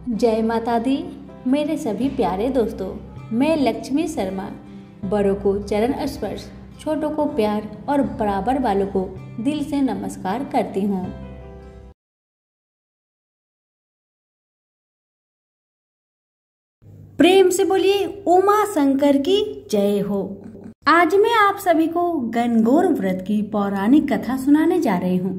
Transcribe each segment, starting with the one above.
जय माता दी। मेरे सभी प्यारे दोस्तों, मैं लक्ष्मी शर्मा बड़ों को चरण स्पर्श, छोटों को प्यार और बराबर वालों को दिल से नमस्कार करती हूँ। प्रेम से बोलिए उमा शंकर की जय हो। आज मैं आप सभी को गणगौर व्रत की पौराणिक कथा सुनाने जा रही हूँ।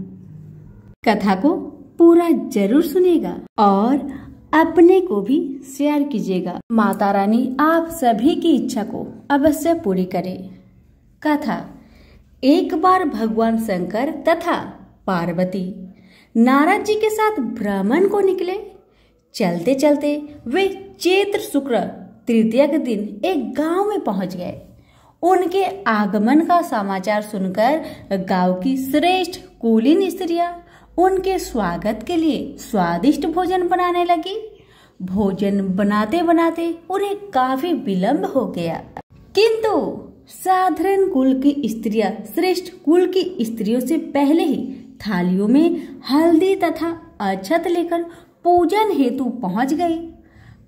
कथा को पूरा जरूर सुनिएगा और अपने को भी शेयर कीजिएगा। माता रानी आप सभी की इच्छा को अवश्य पूरी करे। कथा। एक बार भगवान शंकर तथा पार्वती नारद जी के साथ भ्रमण को निकले। चलते चलते वे चैत्र शुक्ल तृतीया के दिन एक गांव में पहुंच गए। उनके आगमन का समाचार सुनकर गांव की श्रेष्ठ कुलीन स्त्रियां उनके स्वागत के लिए स्वादिष्ट भोजन बनाने लगी। भोजन बनाते बनाते उन्हें काफी विलंब हो गया, किंतु साधारण कुल की स्त्रियां श्रेष्ठ कुल की स्त्रियों से पहले ही थालियों में हल्दी तथा अक्षत लेकर पूजन हेतु पहुंच गई।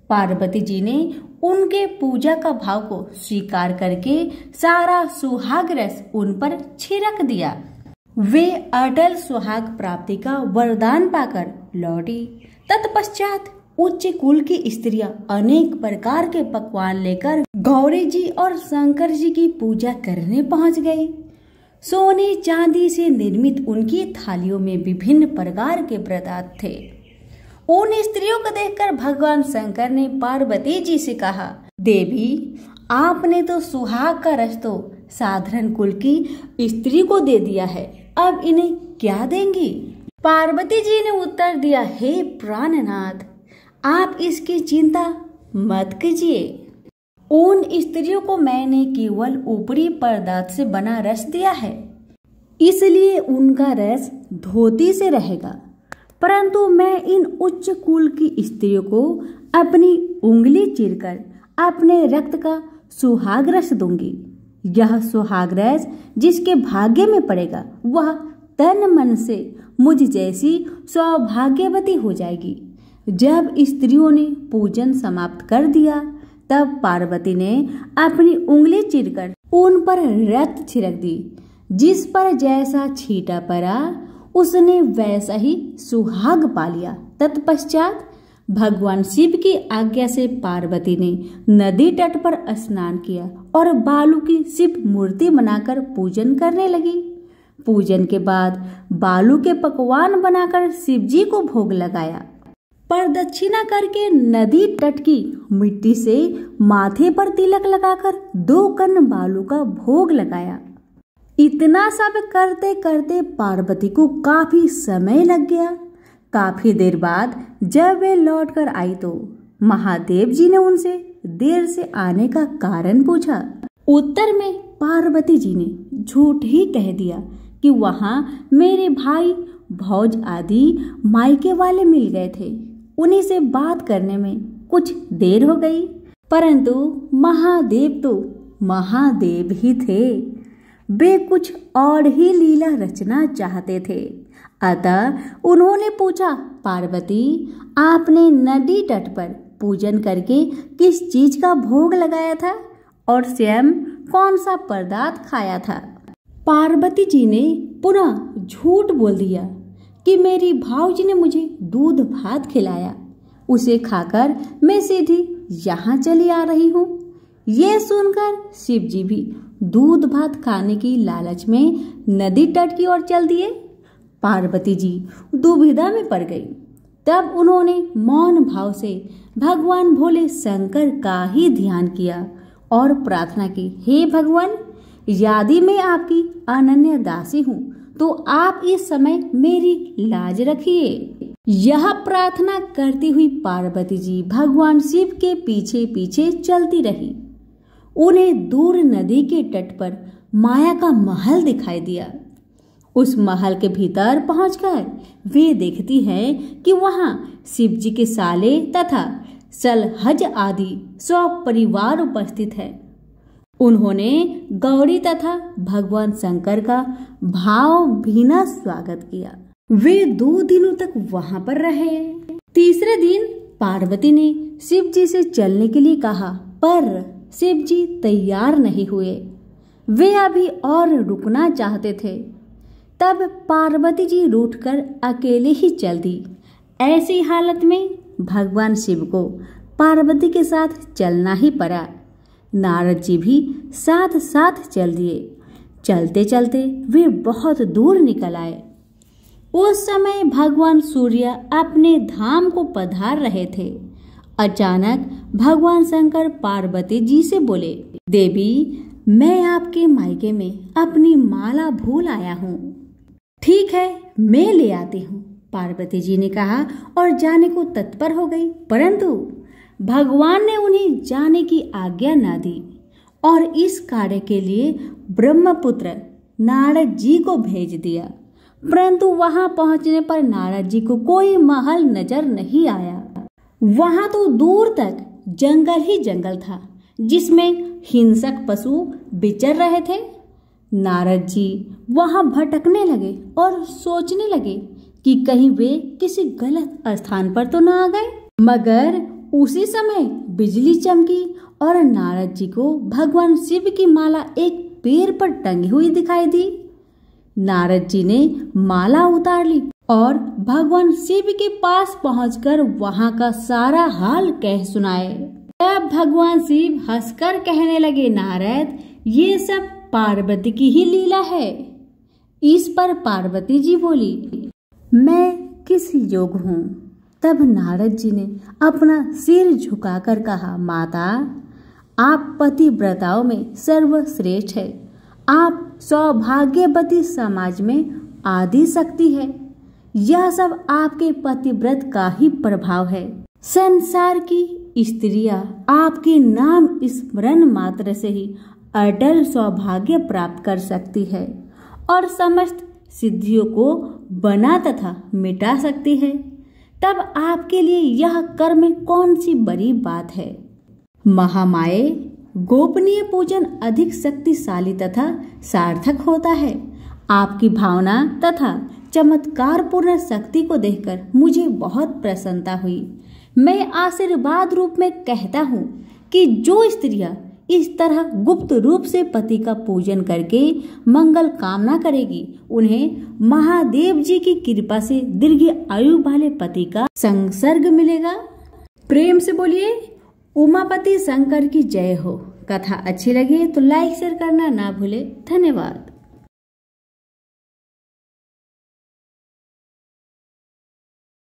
पार्वती जी ने उनके पूजा का भाव को स्वीकार करके सारा सुहाग रस उन पर छिड़क दिया। वे अटल सुहाग प्राप्ति का वरदान पाकर लौटी। तत्पश्चात उच्च कुल की स्त्रियां अनेक प्रकार के पकवान लेकर गौरी जी और शंकर जी की पूजा करने पहुंच गई। सोने चांदी से निर्मित उनकी थालियों में विभिन्न प्रकार के पदार्थ थे। उन स्त्रियों को देखकर भगवान शंकर ने पार्वती जी से कहा, देवी, आपने तो सुहाग का रस तो साधारण कुल की स्त्री को दे दिया है, अब इन्हें क्या देंगी? पार्वती जी ने उत्तर दिया, हे प्राणनाथ, आप इसकी चिंता मत कीजिए। उन स्त्रियों को मैंने केवल ऊपरी पदार्थ से बना रस दिया है, इसलिए उनका रस धोती से रहेगा, परंतु मैं इन उच्च कुल की स्त्रियों को अपनी उंगली चीरकर अपने रक्त का सुहाग रस दूंगी। यह सुहाग रस जिसके भाग्य में पड़ेगा वह तन मन से मुझ जैसी सौभाग्यवती हो जाएगी। जब स्त्रियों ने पूजन समाप्त कर दिया, तब पार्वती ने अपनी उंगली चीरकर उन पर रक्त छिड़क दी। जिस पर जैसा छींटा पड़ा उसने वैसा ही सुहाग पा लिया। तत्पश्चात भगवान शिव की आज्ञा से पार्वती ने नदी तट पर स्नान किया और बालू की शिव मूर्ति बनाकर पूजन करने लगी। पूजन के बाद बालू के पकवान बनाकर शिव जी को भोग लगाया। प्रदक्षिणा करके नदी तट की मिट्टी से माथे पर तिलक लगाकर 2 कण बालू का भोग लगाया। इतना सब करते करते पार्वती को काफी समय लग गया। काफी देर बाद जब वे लौट कर आई तो महादेव जी ने उनसे देर से आने का कारण पूछा। उत्तर में पार्वती जी ने झूठ ही कह दिया कि वहां मेरे भाई भौज आदि मायके वाले मिल गए थे, उन्हीं से बात करने में कुछ देर हो गई। परंतु महादेव तो महादेव ही थे, वे कुछ और ही लीला रचना चाहते थे। अतः उन्होंने पूछा, पार्वती, आपने नदी तट पर पूजन करके किस चीज का भोग लगाया था और स्वयं कौन सा पदार्थ खाया था? पार्वती जी ने पुनः झूठ बोल दिया कि मेरी भाऊजी ने मुझे दूध भात खिलाया, उसे खाकर मैं सीधी यहाँ चली आ रही हूँ। ये सुनकर शिव जी भी दूध भात खाने की लालच में नदी तट की ओर चल दिए। पार्वती जी दुविधा में पड़ गई। तब उन्होंने मौन भाव से भगवान भोले शंकर का ही ध्यान किया और प्रार्थना की, हे भगवान, यदि मैं आपकी अनन्य दासी हूँ तो आप इस समय मेरी लाज रखिए। यह प्रार्थना करती हुई पार्वती जी भगवान शिव के पीछे पीछे चलती रही। उन्हें दूर नदी के तट पर माया का महल दिखाई दिया। उस महल के भीतर पहुंचकर वे देखती हैं कि वहां शिव जी के साले तथा सलहज आदि सब परिवार उपस्थित है। उन्होंने गौरी तथा भगवान शंकर का भावभीना स्वागत किया। वे 2 दिनों तक वहां पर रहे। तीसरे दिन पार्वती ने शिव जी से चलने के लिए कहा, पर शिव जी तैयार नहीं हुए। वे अभी और रुकना चाहते थे। तब पार्वती जी रूठकर अकेले ही चल दी। ऐसी हालत में भगवान शिव को पार्वती के साथ चलना ही पड़ा। नारद जी भी साथ साथ चल दिए। चलते चलते वे बहुत दूर निकल आए। उस समय भगवान सूर्य अपने धाम को पधार रहे थे। अचानक भगवान शंकर पार्वती जी से बोले, देवी, मैं आपके मायके में अपनी माला भूल आया हूँ। ठीक है, मैं ले आती हूँ, पार्वती जी ने कहा और जाने को तत्पर हो गई। परंतु भगवान ने उन्हें जाने की आज्ञा न दी और इस कार्य के लिए ब्रह्मपुत्र नारद जी को भेज दिया। परंतु वहां पहुंचने पर नारद जी को कोई महल नजर नहीं आया। वहां तो दूर तक जंगल ही जंगल था, जिसमें हिंसक पशु विचर रहे थे। नारद जी वहां भटकने लगे और सोचने लगे कि कहीं वे किसी गलत स्थान पर तो न आ गए। मगर उसी समय बिजली चमकी और नारद जी को भगवान शिव की माला एक पेड़ पर टंगी हुई दिखाई दी। नारद जी ने माला उतार ली और भगवान शिव के पास पहुंचकर वहां का सारा हाल कह सुनाए। तब भगवान शिव हंसकर कहने लगे, नारद, ये सब पार्वती की ही लीला है। इस पर पार्वती जी बोली, मैं किस योग हूँ? तब नारद जी ने अपना सिर झुकाकर कहा, माता, आप पतिव्रताओं में सर्वश्रेष्ठ है। आप सौभाग्यवती समाज में आदि शक्ति है। यह सब आपके पतिव्रत का ही प्रभाव है। संसार की स्त्रियां आपके नाम स्मरण मात्र से ही अटल सौभाग्य प्राप्त कर सकती है और समस्त सिद्धियों को बना तथा मिटा सकती है। तब आपके लिए यह कर्म कौन सी बड़ी बात है? महामाये, गोपनीय पूजन अधिक शक्तिशाली तथा सार्थक होता है। आपकी भावना तथा चमत्कार पूर्ण शक्ति को देखकर मुझे बहुत प्रसन्नता हुई। मैं आशीर्वाद रूप में कहता हूँ कि जो स्त्रियां इस तरह गुप्त रूप से पति का पूजन करके मंगल कामना करेगी, उन्हें महादेव जी की कृपा से दीर्घ आयु वाले पति का संसर्ग मिलेगा। प्रेम से बोलिए, उमापति शंकर की जय हो। कथा अच्छी लगी तो लाइक शेयर करना ना भूले। धन्यवाद।